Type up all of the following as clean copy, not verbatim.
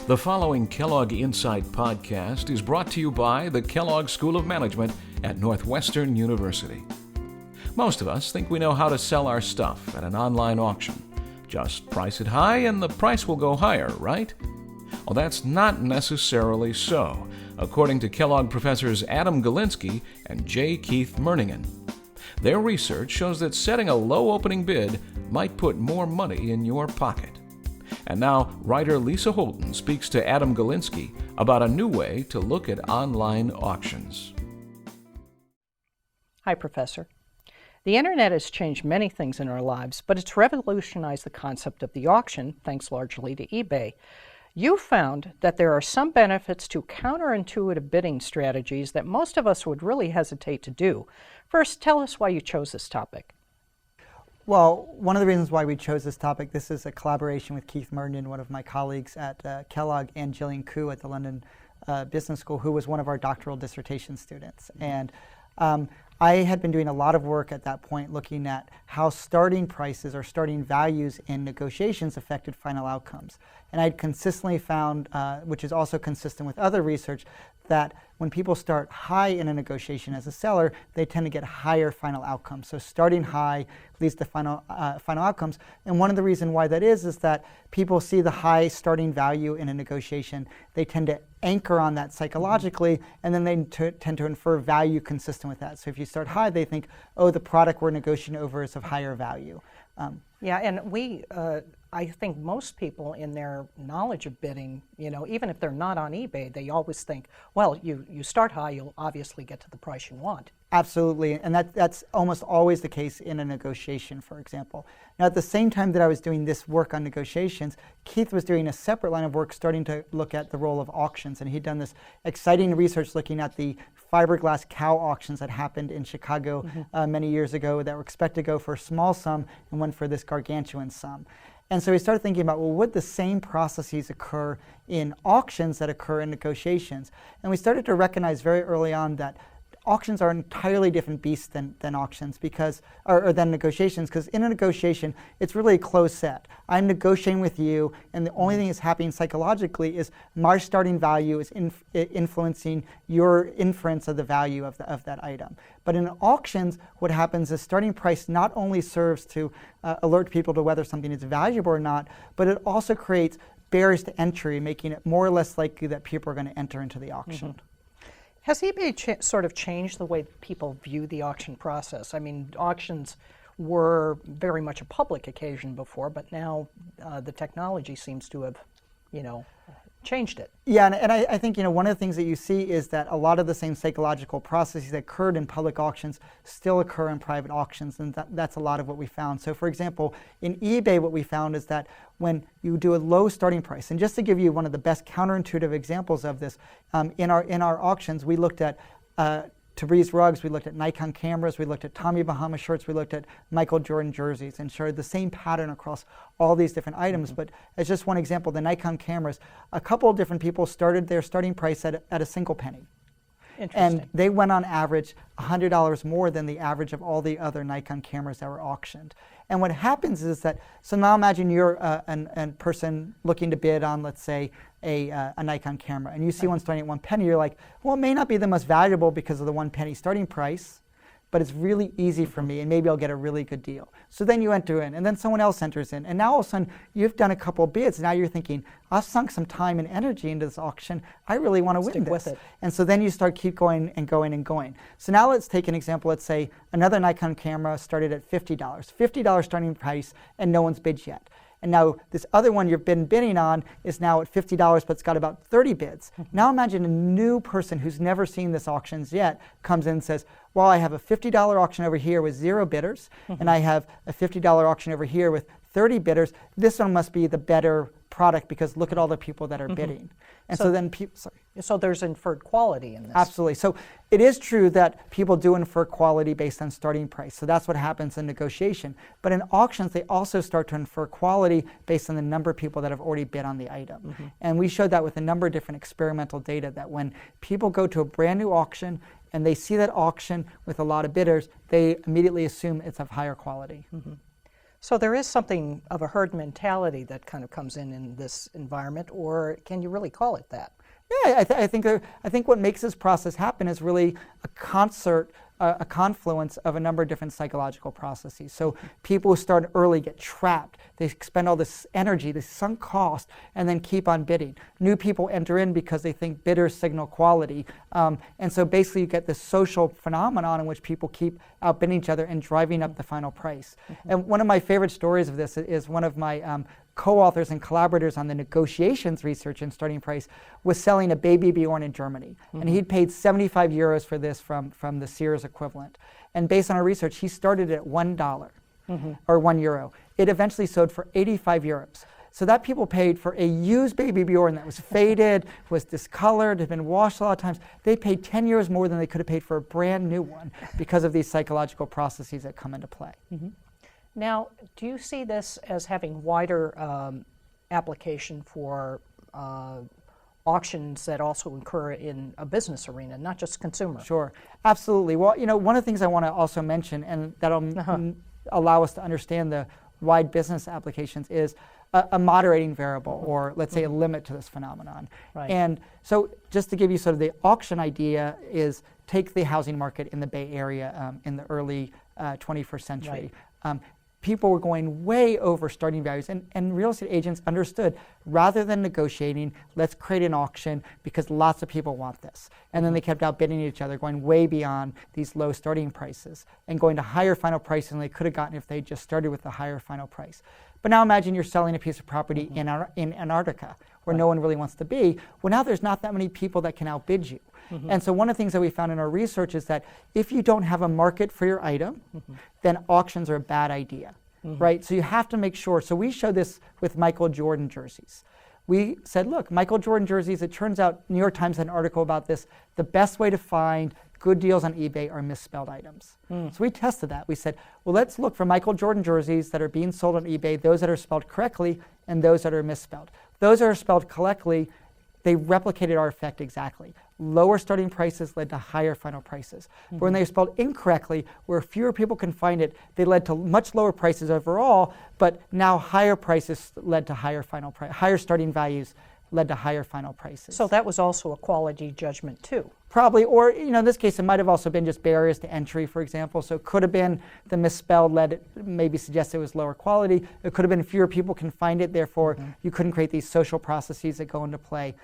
The following Kellogg Insight podcast is brought to you by the Kellogg School of Management at Northwestern University. Most of us think we know how to sell our stuff at an online auction. Just price it high and the price will go higher, right? Well, that's not necessarily so, according to Kellogg professors Adam Galinsky and J. Keith Murnighan. Their research shows that setting a low opening bid might put more money in your pocket. And now, writer Lisa Holden speaks to Adam Galinsky about a new way to look at online auctions. Hi, Professor. The internet has changed many things in our lives, but it's revolutionized the concept of the auction, thanks largely to eBay. You found that there are some benefits to counterintuitive bidding strategies that most of us would really hesitate to do. First, tell us why you chose this topic. Well, one of the reasons why we chose this topic, this is a collaboration with Keith Murnighan, one of my colleagues at Kellogg, and Gillian Koo at the London Business School, who was one of our doctoral dissertation students. And I had been doing a lot of work at that point looking at how starting prices or starting values in negotiations affected final outcomes. And I'd consistently found, which is also consistent with other research, that when people start high in a negotiation as a seller, they tend to get higher final outcomes. So starting high leads to final outcomes. And one of the reasons why that is that people see the high starting value in a negotiation. They tend to anchor on that psychologically, and then they tend to infer value consistent with that. So if you start high, they think, oh, the product we're negotiating over is of higher value. Yeah, and I think most people in their knowledge of bidding, even if they're not on eBay, they always think, well, you start high, you'll obviously get to the price you want. Absolutely, and that's almost always the case in a negotiation, for example. Now, at the same time that I was doing this work on negotiations, Keith was doing a separate line of work starting to look at the role of auctions, and he'd done this exciting research looking at the fiberglass cow auctions that happened in Chicago many years ago that were expected to go for a small sum and went for this gargantuan sum. And so we started thinking about, well, would the same processes occur in auctions that occur in negotiations? And we started to recognize very early on that auctions are an entirely different beast than auctions than negotiations, because in a negotiation, it's really a closed set. I'm negotiating with you, and the only thing that's happening psychologically is my starting value is influencing your inference of the value of that item. But in auctions, what happens is starting price not only serves to alert people to whether something is valuable or not, but it also creates barriers to entry, making it more or less likely that people are going to enter into the auction. Has eBay sort of changed the way people view the auction process? I mean, auctions were very much a public occasion before, but now the technology seems to have, changed it. Yeah, and I think one of the things that you see is that a lot of the same psychological processes that occurred in public auctions still occur in private auctions, and that's a lot of what we found. So, for example, in eBay, what we found is that when you do a low starting price, and just to give you one of the best counterintuitive examples of this, in our auctions, we looked at Tabriz rugs, we looked at Nikon cameras, we looked at Tommy Bahama shirts, we looked at Michael Jordan jerseys, and showed the same pattern across all these different items. But as just one example, the Nikon cameras, a couple of different people started their starting price at a single penny. And they went on average $100 more than the average of all the other Nikon cameras that were auctioned. And what happens is that, so now imagine you're a person looking to bid on, let's say, a Nikon camera, and you see one starting at 1 penny, you're like, well, it may not be the most valuable because of the 1 penny starting price, but it's really easy for me, and maybe I'll get a really good deal. So then you enter in, and then someone else enters in, and now all of a sudden you've done a couple of bids. Now you're thinking, I've sunk some time and energy into this auction. I really want to win this. With it. And so then you keep going and going and going. So now let's take an example. Let's say another Nikon camera started at $50, $50 starting price, and no one's bid yet. And now this other one you've been bidding on is now at $50, but it's got about 30 bids. Now imagine a new person who's never seen this auctions yet comes in and says, well, I have a $50 auction over here with 0 bidders, and I have a $50 auction over here with 30 bidders. This one must be the better product because look at all the people that are bidding. And so then people, So there's inferred quality in this. Absolutely. So it is true that people do infer quality based on starting price. So that's what happens in negotiation. But in auctions, they also start to infer quality based on the number of people that have already bid on the item. And we showed that with a number of different experimental data, that when people go to a brand new auction and they see that auction with a lot of bidders, they immediately assume it's of higher quality. So there is something of a herd mentality that kind of comes in this environment, or can you really call it that? Yeah, I think what makes this process happen is really a confluence of a number of different psychological processes. So people who start early get trapped. They expend all this energy, this sunk cost, and then keep on bidding. New people enter in because they think bidders signal quality. And so basically you get this social phenomenon in which people keep outbidding each other and driving up the final price. And one of my favorite stories of this is one of my co-authors and collaborators on the negotiations research and starting price was selling a baby Bjorn in Germany. And he'd paid 75 euros for this from the Sears equivalent. And based on our research, he started at $1 or €1. It eventually sold for 85 euros. So that people paid for a used baby Bjorn that was faded, was discolored, had been washed a lot of times. They paid 10 euros more than they could have paid for a brand new one because of these psychological processes that come into play. Now, do you see this as having wider application for auctions that also occur in a business arena, not just consumer? Sure, absolutely. Well, one of the things I want to also mention, and that'll allow us to understand the wide business applications, is a moderating variable, or let's say a limit to this phenomenon. Right. And so just to give you sort of the auction idea is take the housing market in the Bay Area in the early 21st century. Right. People were going way over starting values, and real estate agents understood, rather than negotiating, let's create an auction because lots of people want this. And then they kept outbidding each other, going way beyond these low starting prices and going to higher final prices than they could have gotten if they just started with the higher final price. But now imagine you're selling a piece of property in Antarctica, where no one really wants to be. Well, now there's not that many people that can outbid you. And so one of the things that we found in our research is that if you don't have a market for your item, then auctions are a bad idea, right? So you have to make sure. So we showed this with Michael Jordan jerseys. We said, look, Michael Jordan jerseys, it turns out New York Times had an article about this. The best way to find good deals on eBay are misspelled items. So we tested that. We said, well, let's look for Michael Jordan jerseys that are being sold on eBay, those that are spelled correctly and those that are misspelled. Those that are spelled correctly, they replicated our effect exactly. Lower starting prices led to higher final prices. But when they were spelled incorrectly, where fewer people can find it, they led to much lower prices overall, but now higher prices led to higher final price, higher starting values led to higher final prices. So that was also a quality judgment too. Probably, or in this case, it might have also been just barriers to entry, for example. So it could have been the misspelled led, maybe suggested it was lower quality. It could have been fewer people can find it, therefore you couldn't create these social processes that go into play.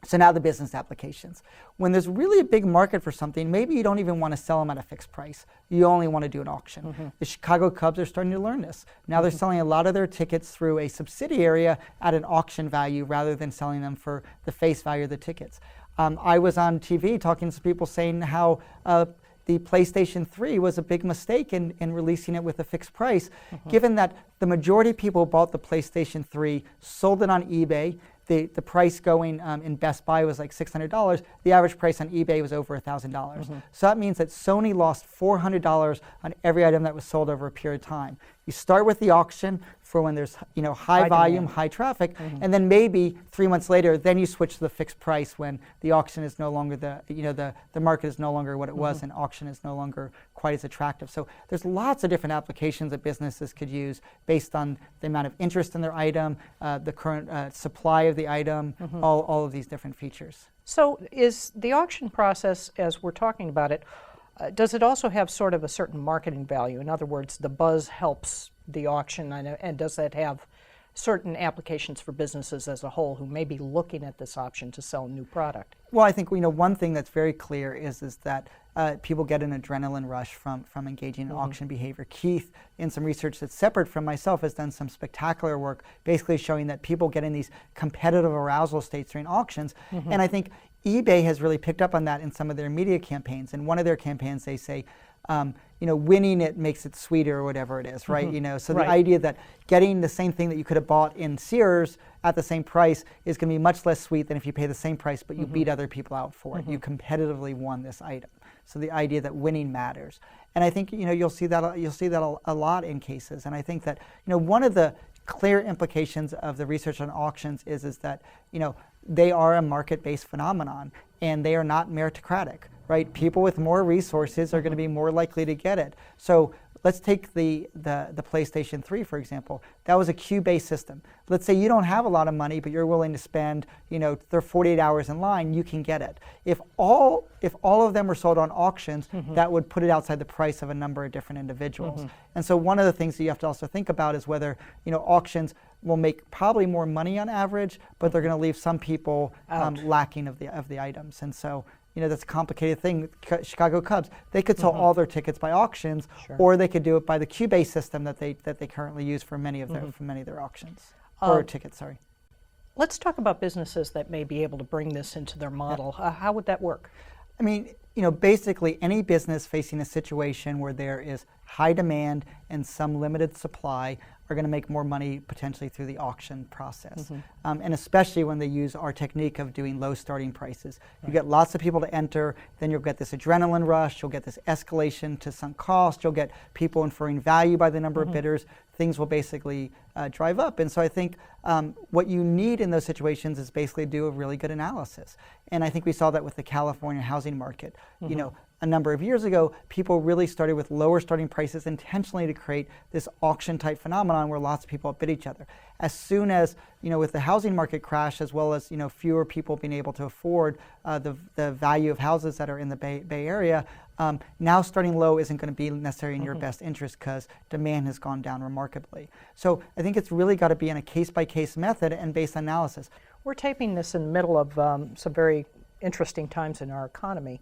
So now the business applications. When there's really a big market for something, maybe you don't even want to sell them at a fixed price. You only want to do an auction. The Chicago Cubs are starting to learn this. Now they're selling a lot of their tickets through a subsidiary at an auction value rather than selling them for the face value of the tickets. I was on TV talking to some people saying how the PlayStation 3 was a big mistake in releasing it with a fixed price, given that the majority of people who bought the PlayStation 3 sold it on eBay. The price going in Best Buy was like $600. The average price on eBay was over $1,000. So that means that Sony lost $400 on every item that was sold over a period of time. You start with the auction for when there's high volume, high traffic, and then maybe 3 months later, then you switch to the fixed price when the auction is no longer the market is no longer what it was, and auction is no longer quite as attractive. So there's lots of different applications that businesses could use based on the amount of interest in their item, the current supply of the item, all of these different features. So is the auction process, as we're talking about it, does it also have sort of a certain marketing value? In other words, the buzz helps the auction, and does that have certain applications for businesses as a whole who may be looking at this option to sell a new product? Well, I think one thing that's very clear is that people get an adrenaline rush from engaging in auction behavior. Keith, in some research that's separate from myself, has done some spectacular work basically showing that people get in these competitive arousal states during auctions. And I think eBay has really picked up on that in some of their media campaigns. In one of their campaigns, they say, winning it makes it sweeter, or whatever it is, right? So the idea that getting the same thing that you could have bought in Sears at the same price is going to be much less sweet than if you pay the same price, but you beat other people out for it. You competitively won this item. So the idea that winning matters, and I think you'll see that a lot in cases. And I think that one of the clear implications of the research on auctions is that they are a market-based phenomenon, and they are not meritocratic, right? People with more resources are going to be more likely to get it. So let's take the PlayStation 3, for example. That was a queue-based system. Let's say you don't have a lot of money, but you're willing to spend, 48 hours in line, you can get it. If all of them were sold on auctions, that would put it outside the price of a number of different individuals. And so one of the things that you have to also think about is whether, auctions will make probably more money on average, but they're going to leave some people lacking of the items. And so, that's a complicated thing. Chicago Cubs, they could sell all their tickets by auctions, or they could do it by the queue-based system that they currently use for many of their auctions or tickets. Sorry. Let's talk about businesses that may be able to bring this into their model. How would that work? I mean, basically any business facing a situation where there is high demand and some limited supply are going to make more money potentially through the auction process. And especially when they use our technique of doing low starting prices. You get lots of people to enter, then you'll get this adrenaline rush, you'll get this escalation to sunk cost, you'll get people inferring value by the number of bidders. Things will basically drive up. And so I think what you need in those situations is basically do a really good analysis. And I think we saw that with the California housing market. A number of years ago, people really started with lower starting prices intentionally to create this auction type phenomenon where lots of people bid each other. As soon as, with the housing market crash, as well as, fewer people being able to afford the value of houses that are in the Bay Area, now starting low isn't going to be necessarily in your best interest because demand has gone down remarkably. So I think it's really got to be in a case-by-case method and based on analysis. We're taping this in the middle of some very interesting times in our economy.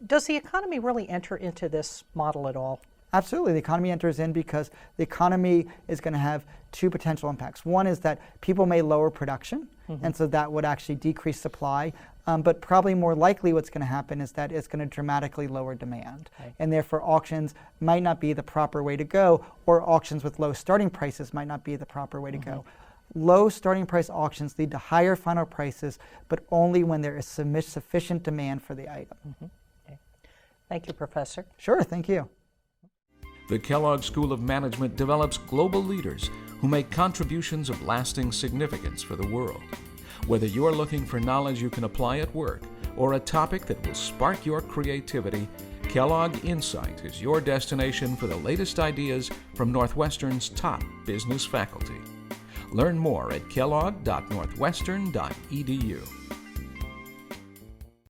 Does the economy really enter into this model at all? Absolutely. The economy enters in because the economy is going to have two potential impacts. One is that people may lower production, and so that would actually decrease supply. But probably more likely what's going to happen is that it's going to dramatically lower demand. And therefore auctions might not be the proper way to go, or auctions with low starting prices might not be the proper way to go. Low starting price auctions lead to higher final prices, but only when there is sufficient demand for the item. Thank you, Professor. Sure, thank you. The Kellogg School of Management develops global leaders who make contributions of lasting significance for the world. Whether you're looking for knowledge you can apply at work or a topic that will spark your creativity, Kellogg Insight is your destination for the latest ideas from Northwestern's top business faculty. Learn more at kellogg.northwestern.edu.